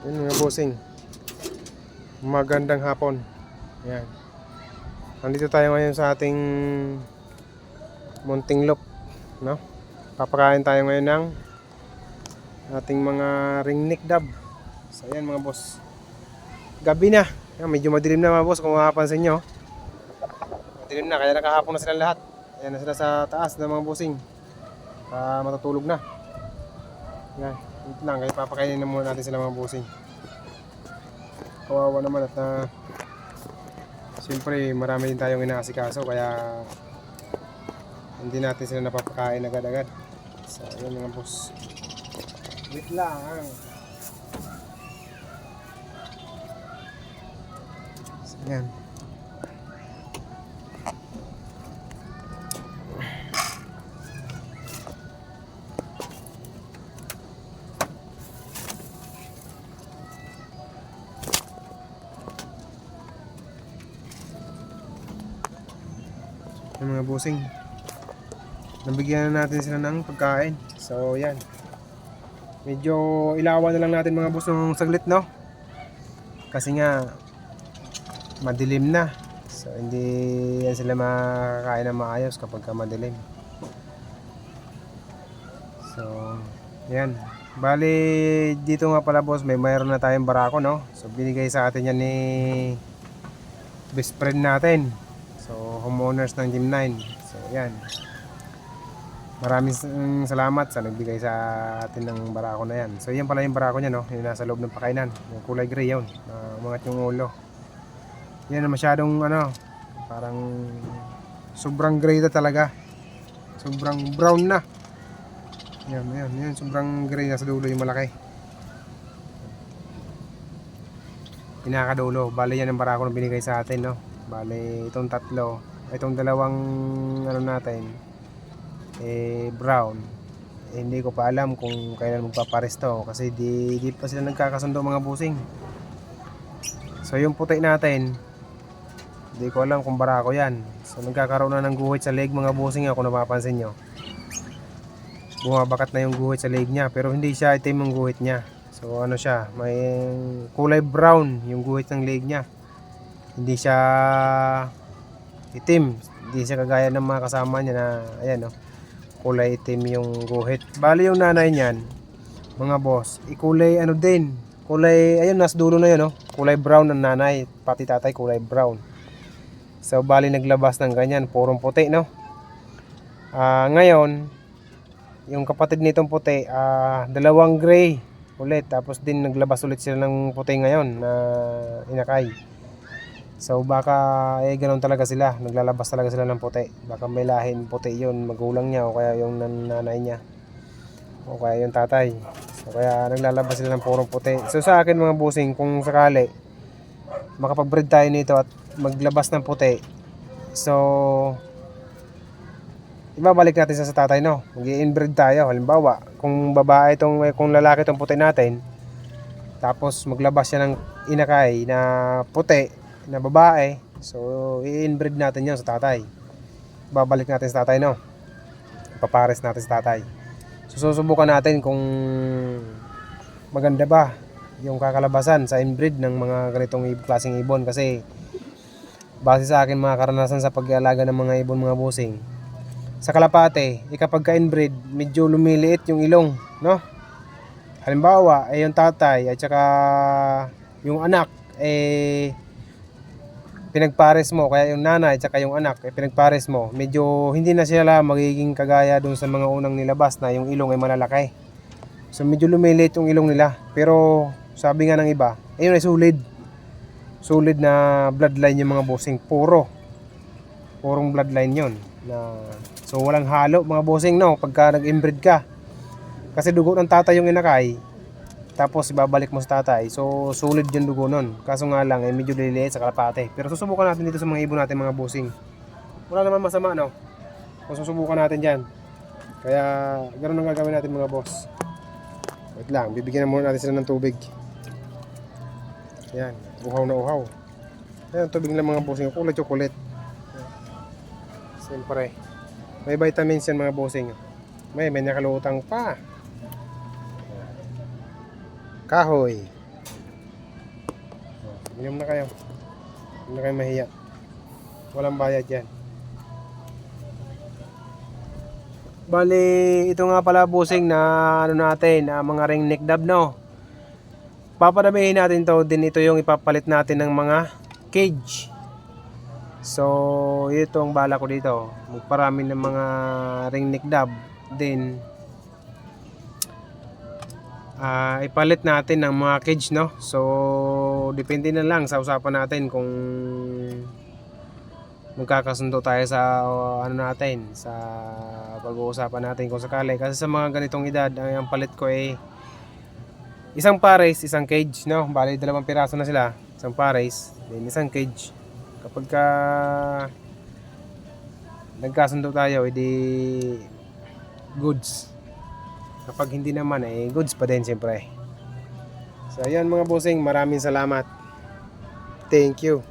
Yun mga bossing, magandang hapon. Yan. Nandito tayo ngayon sa ating munting loop, no? Papakain tayo ngayon ng ating mga ringneck dab. So yan mga boss. Gabi na. Yan, medyo madilim na mga boss kung mapapansin nyo. Madilim na kaya nakahapon na sila lahat. Ayan na sila sa taas ng mga bossing. Matutulog na. Yan. Ito lang, kaya papakainin na muna natin sila mga bossing. Kawawa naman at siyempre marami din tayong inaasikaso kaya hindi natin sila napapakain agad-agad. So yun mga boss. Wait lang. So yan. Yung mga busing, nabigyan na natin sila ng pagkain. So yan, medyo ilawan na lang natin mga boss ng saglit, no? Kasi nga madilim na. So hindi yan sila makakain na maayos kapag madilim. So yan, bali dito nga pala boss, mayroon na tayong barako, no? So binigay sa atin yan ni best friend natin. So, homeowners ng Gym 9. So, yan. Maraming salamat sa nagbigay sa atin ng barako na yan. So, yan pala yung barako niya, no? Yung nasa loob ng pakainan. Yung kulay gray yun. Umangat yung ulo. Yan na masyadong, parang sobrang gray na talaga. Sobrang brown na. Yan. Sobrang gray na sa dulo yung malaki. Pinakadulo. Bale yan ang barako na binigay sa atin, no? Bale, itong tatlo, itong dalawang natin, brown. Hindi ko pa alam kung kailan magpapares to kasi di pa sila nagkakasundo mga busing. So yung puti natin, hindi ko alam kung barako yan. So nagkakaroon na ng guhit sa leg mga busing, kung napapansin nyo. Bumabakat na yung guhit sa leg niya, pero hindi siya itim yung guhit niya. So ano siya, may kulay brown yung guhit ng leg niya. Hindi siya itim, hindi siya kagaya ng mga kasama niya na ayan, no, kulay itim yung guhit. Bali yung nanay niyan mga boss, ikulay din, kulay ayun nasa dulo na yun, no, kulay brown ng nanay, pati tatay kulay brown. So bali naglabas ng ganyan, purong puti, no. Ngayon yung kapatid nitong puti, dalawang gray ulit, tapos din naglabas ulit sila ng puti ngayon na inakay. So baka ganoon talaga sila, naglalabas talaga sila ng puti. Baka may lahin puti yun, magulang niya o kaya yung nanay niya o kaya yung tatay. So kaya naglalabas sila ng purong puti. So sa akin mga busing, kung sakali makapag-breed tayo nito at maglabas ng puti, so ibabalik natin sa tatay, no. Mag-i-inbreed tayo. Halimbawa, kung babae kung lalaki itong puti natin, tapos maglabas siya ng inakay na puti na babae, so i-inbreed natin yun sa tatay. Babalik natin sa tatay, no. Papares natin sa tatay. So susubukan natin kung maganda ba yung kakalabasan sa inbreed ng mga ganitong klaseng ibon. Kasi base sa akin mga karanasan sa pag-aalaga ng mga ibon mga busing, sa kalapate, kapag ka-inbreed, medyo lumiliit yung ilong, no. Halimbawa, yung tatay at saka yung anak pinagpares mo, kaya yung nanay at saka yung anak pinagpares mo, medyo hindi na sila magiging kagaya dun sa mga unang nilabas na yung ilong ay malalaki. So medyo lumiliit yung ilong nila. Pero sabi nga ng iba, ayun ay solid na bloodline yung mga bossing. Purong bloodline yun so walang halo mga bossing, no, pagka nag-inbreed ka. Kasi dugo ng tatay yung inakay, tapos ibabalik mo sa tatay, so solid yung dugo nun. Kaso nga lang medyo liliit sa kalapate. Pero susubukan natin dito sa mga ibon natin mga bossing. Wala naman masama, no, kung susubukan natin dyan. Kaya ganoon ang gagawin natin mga boss. Wait lang, bibigyan na muna natin sila ng tubig. Yan, uhaw na uhaw. Yan, tubig lang mga bossing, kulay chocolate. Siyempre may vitamins yan mga bossing. May nakalutang pa. Kahoy. Inom na kayo. Hindi na kayo mahiya. Walang bayad yan. Bali, ito nga pala bossing na ano natin, mga ring neck dab, no. Papadamihin natin to, din ito yung ipapalit natin ng mga cage. So, ito ang bala ko dito. Magparami ng mga ring neck dab. Then, ipalit natin ng mga cage, no. So, depende na lang sa usapan natin kung magkakasundo tayo sa ano natin, sa pag-uusapan natin kung sakali. Kasi sa mga ganitong edad, ang palit ko ay isang pares, isang cage, no. Bali, 2 piraso na sila. Isang pares, then isang cage. Kapag ka nagkasundo tayo, edi goods. Kapag hindi naman, goods pa din siyempre. So, ayan mga bossing, maraming salamat. Thank you.